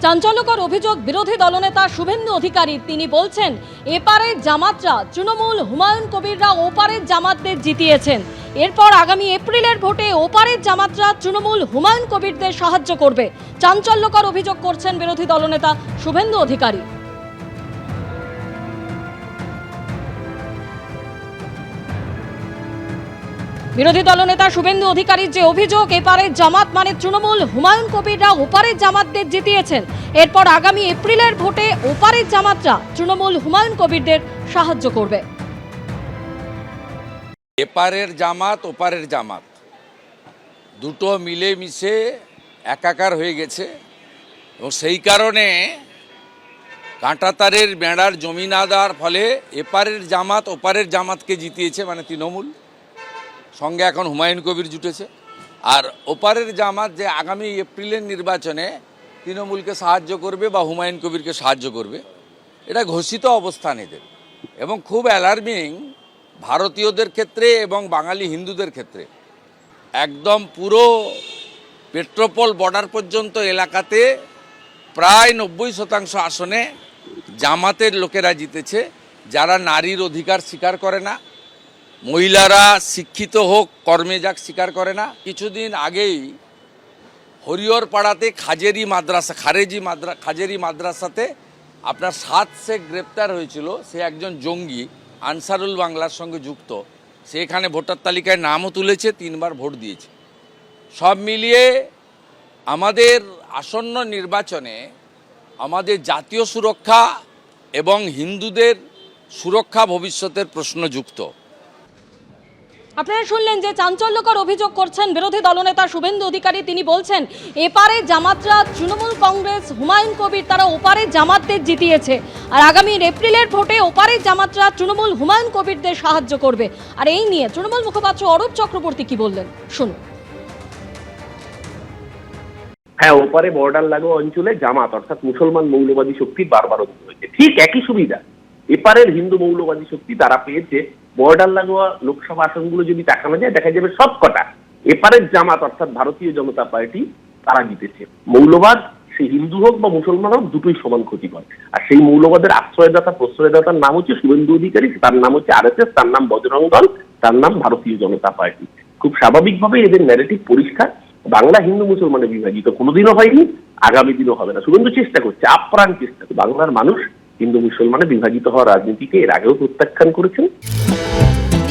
চাঞ্চল্যকর অভিযোগ বিরোধী দলনেতা শুভেন্দু অধিকারী। তিনি বলছেন, এপারের জামাতরা তৃণমূল, হুমায়ুন কবিররা ওপারের জামাতদের জিতিয়েছেন। এরপর আগামী এপ্রিলের ভোটে ওপারের জামাতরা তৃণমূল, হুমায়ুন কবিরদের সাহায্য করবে। চাঞ্চল্যকর অভিযোগ করছেন বিরোধী দলনেতা শুভেন্দু অধিকারী। বিরোধী দলনেতা শুভেন্দু অধিকারীর যে অভিযোগ, এপারের জামাত মানে তৃণমূল, হুমায়ুন কবিররা ওপারের জামাতদের জিতিয়েছেন। এরপর আগামী এপ্রিলের ভোটে ওপারের জামাতরা তৃণমূল, হুমায়ুন কবিরদের সাহায্য করবে। এপারের জামাত ওপারের জামাত দুটো মিলে মিশে একাকার হয়ে গেছে এবং সেই কারণে কাঁটাতারের বেড়ার জমি না দেওয়ার ফলে এপারের জামাত ওপারের জামাতকে জিতিয়েছে, মানে তৃণমূল, সঙ্গে এখন হুমায়ুন কবির জুটেছে। আর ওপারের জামাত যে আগামী এপ্রিলের নির্বাচনে তৃণমূলকে সাহায্য করবে বা হুমায়ুন কবিরকে সাহায্য করবে, এটা ঘোষিত অবস্থান এদের। এবং খুব অ্যালার্মিং ভারতীয়দের ক্ষেত্রে এবং বাঙালি হিন্দুদের ক্ষেত্রে। একদম পুরো পেট্রোপোল বর্ডার পর্যন্ত এলাকাতে প্রায় 90% আসনে জামাতের লোকেরা জিতেছে, যারা নারীর অধিকার স্বীকার করে না, মহিলারা শিক্ষিত হোক, কর্মে যাক স্বীকার করে না। কিছুদিন আগেই হরিহরপাড়াতে খাজেরি মাদ্রাসাতে আপনার 7 শেখ গ্রেপ্তার হয়েছিল। সে একজন জঙ্গি, আনসারুল বাংলার সঙ্গে যুক্ত। সে এখানে ভোটার তালিকায় নামও তুলেছে, 3 বার ভোট দিয়েছে। সব মিলিয়ে আমাদের আসন্ন নির্বাচনে আমাদের জাতীয় সুরক্ষা এবং হিন্দুদের সুরক্ষা ভবিষ্যতের প্রশ্ন যুক্ত। আপনারা শুনলেন যে চাঞ্চল্যকর অভিযোগ করছেন বিরোধী দলনেতা শুভেন্দু অধিকারী। তিনি বলছেন, এপারে জামাতরা তৃণমূল কংগ্রেস, হুমায়ুন কবির তারা ওপারে জামাতদের জিতিয়েছে। আর আগামী এপ্রিলের ভোটে ওপারে জামাতরা তৃণমূল, হুমায়ুন কবিরদের সাহায্য করবে। আর এই নিয়ে তৃণমূল মুখপাত্র অরূপ চক্রবর্তী কি বললেন শুনুন। হ্যাঁ, ওপারে বর্ডার লাগোয়া অঞ্চলে জামাত অর্থাৎ মুসলমান মৌলবাদী শক্তি বারবার হয়েছে। ঠিক একই সুবিধা এপারের হিন্দু মৌলবাদী শক্তি তারা পেয়েছে। বর্ডার লাগোয়া লোকসভা আসনগুলো যদি দেখানো যায়, দেখা যাবে সবকটা এপারের জামাত অর্থাৎ ভারতীয় জনতা পার্টি তারা জিতেছে। মৌলবাদ সে হিন্দু হোক বা মুসলমান হোক, দুটোই সমান ক্ষতিকর। আর সেই মৌলবাদের আশ্রয়দাতা প্রশ্রয়দাতার নাম হচ্ছে শুভেন্দু অধিকারী, তার নাম হচ্ছে RSS, তার নাম বজরং দল, তার নাম ভারতীয় জনতা পার্টি। খুব স্বাভাবিকভাবে এদের ন্যারেটিভ পরিষ্কার। বাংলা হিন্দু মুসলমানে বিভাজিত কোনোদিনও হয়নি, আগামী দিনও হবে না। শুভেন্দু চেষ্টা করছে, আপ্রাণ চেষ্টা। বাংলার মানুষ হিন্দু মুসলমানে বিভাজিত হওয়ার রাজনীতিকে এর আগেও প্রত্যাখ্যান করেছেন।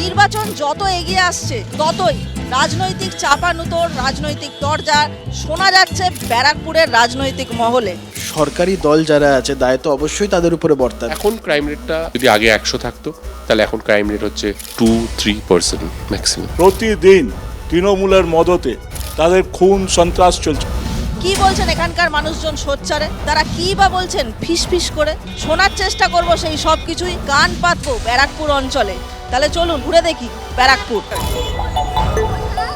নির্বাচন যত এগিয়ে আসছে ততই রাজনৈতিক চাপানুতোর, রাজনৈতিক দরজা শোনা যাচ্ছে ব্যারাকপুরের রাজনৈতিক মহলে। সরকারি দল যারা আছে দায়িত্ব অবশ্যই তাদের উপরে বর্তাবে। এখন ক্রাইম রেটটা যদি আগে 100 থাকতো, তাহলে এখন ক্রাইম রেট হচ্ছে 2-3% ম্যাক্সিমাম। প্রতিদিন তৃণমূলের মদতে তাদের খুন সন্ত্রাস চলছে। কি বলছেন এখানকার মানুষজন সোচ্চারে? তারা কি বা বলছেন ফিস করে? শোনার চেষ্টা করব সেই সব কিছুই, কান পাতবো ব্যারাকপুর অঞ্চলে। তাহলে চলুন ঘুরে দেখি ব্যারাকপুর।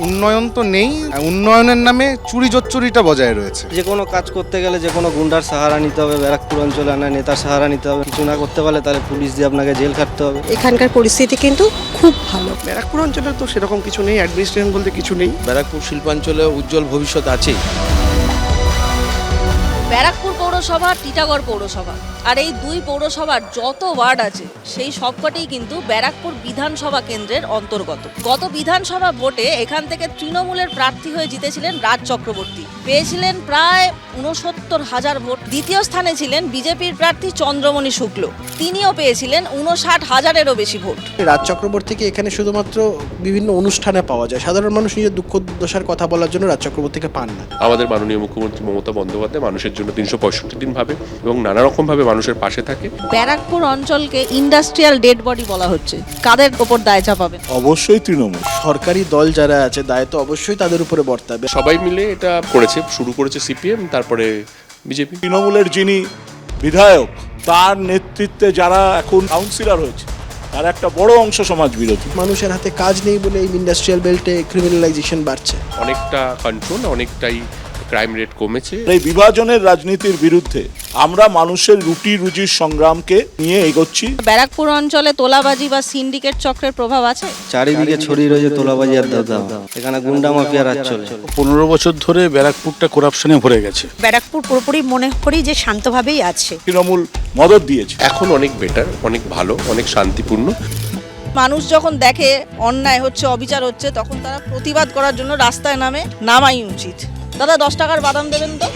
উন্নয়ন তো নেই, উন্নয়নের নামে চুরি জোচ্চুরিটা বজায় রয়েছে। যে কোনো কাজ করতে গেলে যে কোনো গুন্ডার সাহারা নিতে হবে, ব্যারাকপুর অঞ্চলে না নেতার সাহারা নিতে হবে। কিছু না করতে পারলে তাহলে পুলিশ দিয়ে আপনাকে জেল খাটতে হবে। এখানকার পরিস্থিতি কিন্তু খুব ভালো। ব্যারাকপুর অঞ্চলে তো সেরকম কিছু নেই, অ্যাডমিনিস্ট্রেশন বলতে কিছু নেই। ব্যারাকপুর শিল্পাঞ্চলে উজ্জ্বল ভবিষ্যৎ আছেই। ব্যারাকপুর পৌরসভা, টিটাগড় পৌরসভা, আর এই 2 পৌরসভার যত ওয়ার্ড আছে সেই সবকটাই কিন্তু ব্যারাকপুর বিধানসভা কেন্দ্রের অন্তর্গত। গত বিধানসভা ভোটে এখান থেকে তৃণমূলের প্রার্থী হয়ে জিতেছিলেন রাজ চক্রবর্তী, পেয়েছিলেন প্রায় 69,000 ভোট। দ্বিতীয় স্থানে ছিলেন বিজেপির প্রার্থী চন্দ্রমণি শুক্ল, তিনিও পেয়েছিলেন 59,000-এরও বেশি ভোট। রাজ চক্রবর্তীকে এখানে শুধুমাত্র বিভিন্ন অনুষ্ঠানে পাওয়া যায়, সাধারণ মানুষ নিজের দুঃখ দশার কথা বলার জন্য রাজ চক্রবর্তীকে পান না। আমাদের মাননীয় মুখ্যমন্ত্রী মমতা বন্দ্যোপাধ্যায় মানুষের জন্য 365 দিন ভাবে এবং নানা রকম ভাবে মানুষের পাশে থাকে। ব্যারাকপুর অঞ্চলকে ইন্ডাস্ট্রিয়াল ডেড বডি বলা হচ্ছে, কাদের ওপর দায় চাপাবেন? অবশ্যই তৃণমূল। সরকারি দল যারা আছে দায়িত্ব অবশ্যই তাদের উপরে বর্তাবে। সবাই মিলে এটা করেছে, শুরু করেছে CPM, তারপরে বিজেপি। তৃণমূলের যিনি বিধায়ক, তার নেতৃত্বে যারা এখন কাউন্সিলর হয়েছে, তার একটা বড় অংশ সমাজ বিরোধী। মানুষের হাতে কাজ নেই বলে এই ইন্ডাস্ট্রিয়াল বেল্টে ক্রিমিনালাইজেশন বাড়ছে। অনেকটা কন্ট্রোল, অনেকটাই ক্রাইম রেট কমেছে। এই বিভাজনের রাজনীতির বিরুদ্ধে আমরা মানুষের রুটি রুজির সংগ্রামকে নিয়ে এগোচ্ছি। ব্যারাকপুর অঞ্চলে তোলাবাজি বা সিন্ডিকেট চক্রের প্রভাব আছে? চারিদিকে ছড়িয়ে রয়েছে তোলাবাজি আর দাদা, এখানে গুন্ডা মাফিয়া রাজ চলে। 15 বছর ধরে ব্যারাকপুরটা করাপশনে ভরে গেছে। ব্যারাকপুর পুরোপুরি মনে করি যে শান্তভাবেই আছে। তৃণমূল মদত দিয়েছে। এখন অনেক বেটার, অনেক ভালো, অনেক শান্তিপূর্ণ। মানুষ যখন দেখে অন্যায় হচ্ছে, অবিচার হচ্ছে, তখন তারা প্রতিবাদ করার জন্য রাস্তায় নামাই উচিত। দাদা 10 টাকার বাদাম দেবেন তো?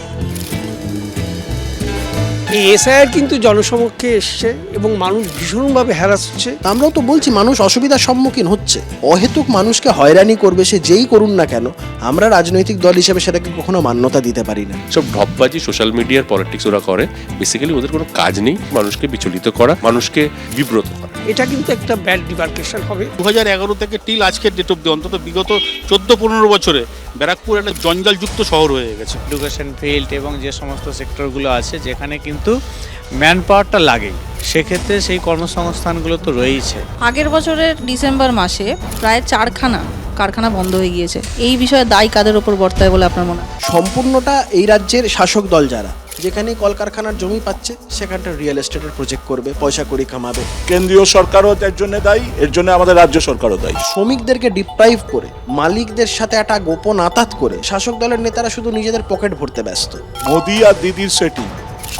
এই এসআইআর কিন্তু জনসমক্ষে এসছে এবং মানুষ ভীষণভাবে হ্যারাস হচ্ছে। আমরাও তো বলছি মানুষ অসুবিধার সম্মুখীন হচ্ছে। অহেতুক মানুষকে হয়রানি করবে সে যেই করুন না কেন, আমরা রাজনৈতিক দল হিসেবে সেটাকে কখনো মান্যতা দিতে পারি না। সব ঢপবাজি, সোশ্যাল মিডিয়ার পলিটিক্স ওরা করে। বেসিক্যালি ওদের কোনো কাজ নেই মানুষকে বিচলিত করা, মানুষকে বিব্রত করা। এটা কিন্তু একটা ব্যাড ডিমার্কেশন হবে। 2011 থেকে টিল আজকের ডেট অব্দি অন্তত বিগত 14-15 বছরে ব্যারাকপুর একটা জঞ্জালযুক্ত শহর হয়ে গেছে। এডুকেশন ফিল্ড এবং যে সমস্ত সেক্টরগুলো আছে যেখানে কিন্তু ম্যান পাওয়ারটা লাগেই, সেক্ষেত্রে সেই কর্মসংস্থানগুলো তো রয়েইছে। আগের বছরের ডিসেম্বর মাসে প্রায় 4খানা কারখানা বন্ধ হয়ে গিয়েছে। এই বিষয়ে দায় কাদের ওপর বর্তায় বলে আপনার মনে হয়? সম্পূর্ণটা এই রাজ্যের শাসক দল যারা, যেখানে কলকারখানার জমি পাচ্ছে সেখানটা রিয়েল এস্টেটের প্রজেক্ট করবে, পয়সা করি কামাবে। কেন্দ্রীয় সরকারও এর জন্য দায়ী, এর জন্য আমাদের রাজ্য সরকারও দায়ী। শ্রমিকদেরকে ডিপ্রাইভ করে, মালিকদের সাথে একটা গোপন আতাত করে শাসক দলের নেতারা শুধু নিজেদের পকেট ভরতে ব্যস্ত। মোদি আর দিদির সেটিং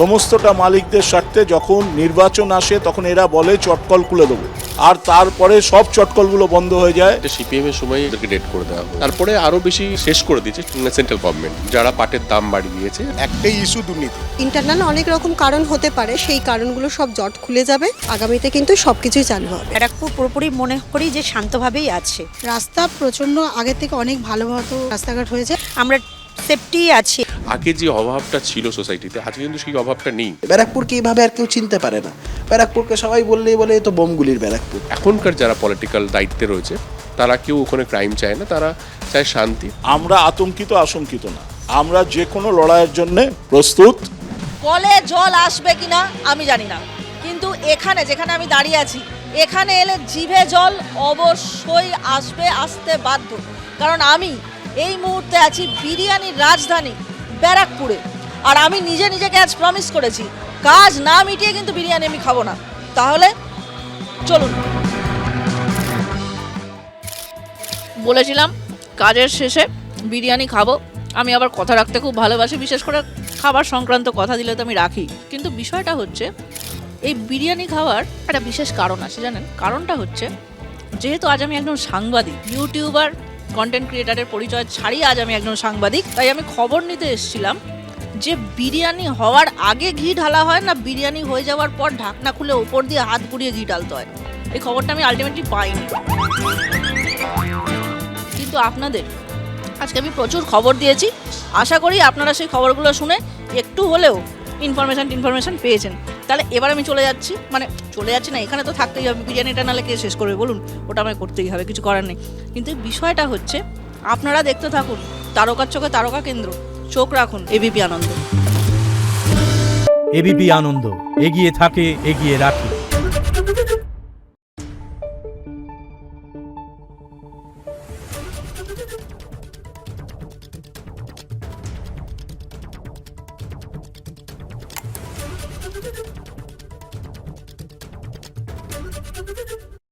সমস্তটা মালিকদের স্বার্থে। যখন নির্বাচন আসে তখন এরা বলে চটকল খুলে দেবো, আর তারপরে সব চটকলগুলো বন্ধ হয়ে যায়। সিপিএম এর সময় এদেরকে ডেট করে দেওয়া হয়, তারপরে আরো বেশি শেষ করে দিয়েছে সেন্ট্রাল গভর্নমেন্ট, যারা পাটের দাম বাড়িয়ে দিয়েছে। একটাই ইস্যু দুর্নীতি। ইন্টারনাল অনেক রকম কারণ হতে পারে, সেই কারণগুলো সব জট খুলে যাবে। আগামীতে কিন্তু সবকিছুই চালু হবে। ব্যারাকপুর পুরোপুরি মনে করি যে শান্তভাবেই আছে। রাস্তা প্রচন্ড আগের থেকে অনেক ভালো রাস্তাঘাট হয়েছে, আমরা সেফটি আছি। আগে যে অভাবটা ছিল সোসাইটিতে, আজকে কিন্তু সেই অভাবটা নেই। ব্যারাকপুরকে এইভাবে আর কেউ চিনতে পারে না। ব্যারাকপুরকে সবাই বললেই বলে এ তো বোমগুলির ব্যারাকপুর। এখনকার যারা পলিটিক্যাল দায়িত্বে রয়েছে তারা কেউ ওখানে ক্রাইম চায় না, তারা চায় শান্তি। আমরা আতঙ্কিত আশঙ্কিত না, আমরা যে কোনো লড়াইয়ের জন্য প্রস্তুত। কলে জল আসবে কিনা আমি জানি না, কিন্তু এখানে যেখানে আমি দাঁড়িয়ে আছি, এখানে এলে জিভে জল অবশ্যই আসতে বাধ্য। কারণ আমি এই মুহূর্তে আছি বিরিয়ানির রাজধানী ব্যারাকপুরে, আর আমি নিজেকে আজ প্রমিস করেছি কাজ না মিটিয়ে কিন্তু বিরিয়ানি আমি খাবো না। তাহলে চলুন, বলেছিলাম কাজের শেষে বিরিয়ানি খাবো। আমি আবার কথা রাখতে খুব ভালোবাসি, বিশেষ করে খাবার সংক্রান্ত কথা দিলে তো আমি রাখি। কিন্তু বিষয়টা হচ্ছে এই বিরিয়ানি খাওয়ার একটা বিশেষ কারণ আছে, জানেন? কারণটা হচ্ছে যেহেতু আজ আমি একজন সাংবাদিক, ইউটিউবার, কন্টেন্ট ক্রিয়েটারের পরিচয় ছাড়িয়ে আজ আমি একজন সাংবাদিক, তাই আমি খবর নিতে এসেছিলাম যে বিরিয়ানি হওয়ার আগে ঘি ঢালা হয় না বিরিয়ানি হয়ে যাওয়ার পর ঢাকনা খুলে ওপর দিয়ে হাত ঘুরিয়ে ঘি ঢালতে হয়। এই খবরটা আমি আলটিমেটলি পাইনি, কিন্তু আপনাদের আজকে আমি প্রচুর খবর দিয়েছি। আশা করি আপনারা সেই খবরগুলো শুনে একটু হলেও ইনফরমেশন পেয়েছেন। তাহলে এবার আমি চলে যাচ্ছি না, এখানে তো থাকতেই হবে। বিরিয়ানিটা নাহলে কে শেষ করবে বলুন? ওটা আমায় করতেই হবে, কিছু করার নেই। কিন্তু বিষয়টা হচ্ছে আপনারা দেখতে থাকুন তারকার চোখে তারকা কেন্দ্র, চোখ রাখুন এবিপি আনন্দ। এবিপি আনন্দ, এগিয়ে থাকে, এগিয়ে রাখে।